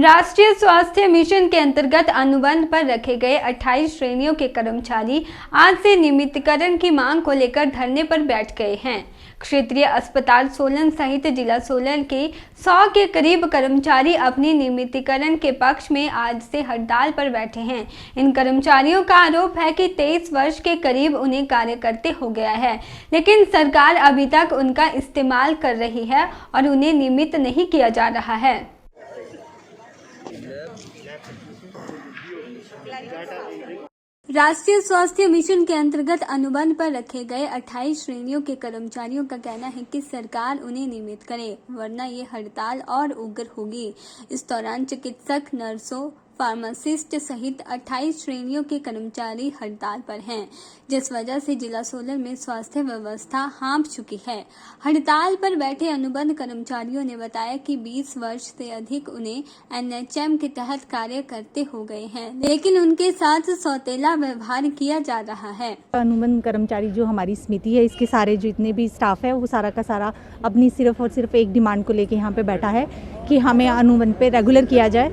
राष्ट्रीय स्वास्थ्य मिशन के अंतर्गत अनुबंध पर रखे गए 28 श्रेणियों के कर्मचारी आज से नियमितीकरण की मांग को लेकर धरने पर बैठ गए हैं। क्षेत्रीय अस्पताल सोलन सहित जिला सोलन के 100 के करीब कर्मचारी अपनी नियमितीकरण के पक्ष में आज से हड़ताल पर बैठे हैं। इन कर्मचारियों का आरोप है कि 23 वर्ष के करीब उन्हें कार्य करते हो गया है, लेकिन सरकार अभी तक उनका इस्तेमाल कर रही है और उन्हें नियमित नहीं किया जा रहा है। राष्ट्रीय स्वास्थ्य मिशन के अंतर्गत अनुबंध पर रखे गए 28 श्रेणियों के कर्मचारियों का कहना है कि सरकार उन्हें नियमित करे, वरना ये हड़ताल और उग्र होगी। इस दौरान चिकित्सक, नर्सों, फार्मासिस्ट सहित 28 श्रेणियों के कर्मचारी हड़ताल पर हैं, जिस वजह से जिला सोलन में स्वास्थ्य व्यवस्था हाँफ चुकी है। हड़ताल पर बैठे अनुबंध कर्मचारियों ने बताया कि 20 वर्ष से अधिक उन्हें एनएचएम के तहत कार्य करते हो गए हैं, लेकिन उनके साथ सौतेला व्यवहार किया जा रहा है। अनुबंध कर्मचारी जो हमारी समिति है, इसके सारे जितने भी स्टाफ है वो सारा का सारा अपनी सिर्फ और सिर्फ एक डिमांड को लेके यहाँ पे बैठा है कि हमें अनुबंध पे रेगुलर किया जाए।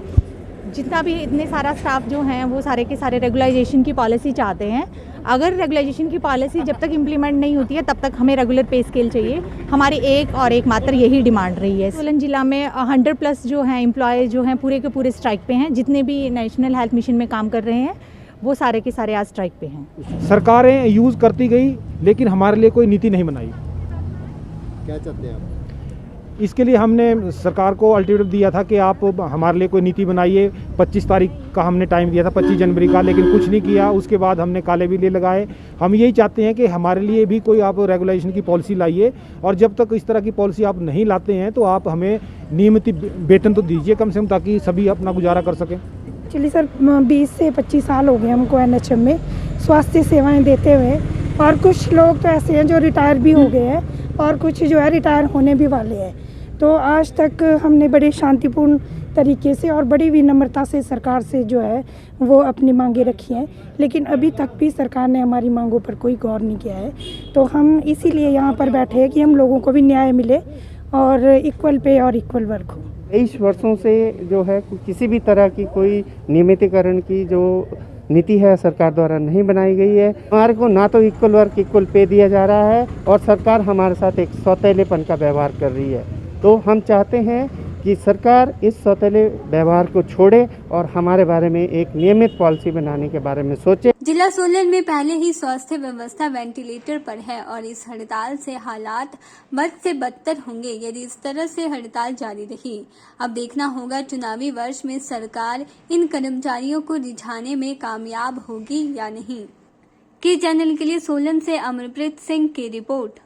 जितना भी इतने सारा स्टाफ जो हैं वो सारे के सारे रेगुलाइजेशन की पॉलिसी चाहते हैं। अगर रेगुलाइजेशन की पॉलिसी जब तक इम्प्लीमेंट नहीं होती है तब तक हमें रेगुलर पे स्केल चाहिए। हमारी एक और एक मात्र यही डिमांड रही है। सोलन जिला में 100+ जो हैं एम्प्लॉय जो हैं पूरे के पूरे स्ट्राइक पे हैं। जितने भी नेशनल हेल्थ मिशन में काम कर रहे हैं वो सारे के सारे आज स्ट्राइक पे हैं। सरकारें यूज़ करती गई लेकिन हमारे लिए कोई नीति नहीं बनाई। क्या चाहते हैं आप? इसके लिए हमने सरकार को अल्टीमेटम दिया था कि आप हमारे लिए कोई नीति बनाइए। 25 तारीख का हमने टाइम दिया था, 25 जनवरी का, लेकिन कुछ नहीं किया। उसके बाद हमने काले बिल्ले लगाए। हम यही चाहते हैं कि हमारे लिए भी कोई आप रेगुलेशन की पॉलिसी लाइए, और जब तक इस तरह की पॉलिसी आप नहीं लाते हैं तो आप हमें नियमित वेतन तो दीजिए कम से कम, ताकि सभी अपना गुजारा कर सकें। चलिए सर, 20 से 25 साल हो गए हमको एनएचएम में स्वास्थ्य सेवाएं देते हुए, और कुछ लोग तो ऐसे हैं जो रिटायर भी हो गए हैं और कुछ जो है रिटायर होने भी वाले हैं। तो आज तक हमने बड़े शांतिपूर्ण तरीके से और बड़ी विनम्रता से सरकार से जो है वो अपनी मांगे रखी हैं, लेकिन अभी तक भी सरकार ने हमारी मांगों पर कोई गौर नहीं किया है। तो हम इसीलिए यहाँ पर बैठे हैं कि हम लोगों को भी न्याय मिले और इक्वल पे और इक्वल वर्क हो। 23 वर्षों से जो है किसी भी तरह की कोई नियमितीकरण की जो नीति है सरकार द्वारा नहीं बनाई गई है। हमारे को ना तो इक्वल वर्क इक्वल पे दिया जा रहा है, और सरकार हमारे साथ एक सौतेलेपन का व्यवहार कर रही है। तो हम चाहते हैं कि सरकार इस सौतेले व्यवहार को छोड़े और हमारे बारे में एक नियमित पॉलिसी बनाने के बारे में सोचे। जिला सोलन में पहले ही स्वास्थ्य व्यवस्था वेंटिलेटर पर है और इस हड़ताल से हालात बद से बदतर होंगे यदि इस तरह से हड़ताल जारी रही। अब देखना होगा चुनावी वर्ष में सरकार इन कर्मचारियों को रिझाने में कामयाब होगी या नहीं। के चैनल के लिए सोलन से अमरप्रीत सिंह की रिपोर्ट।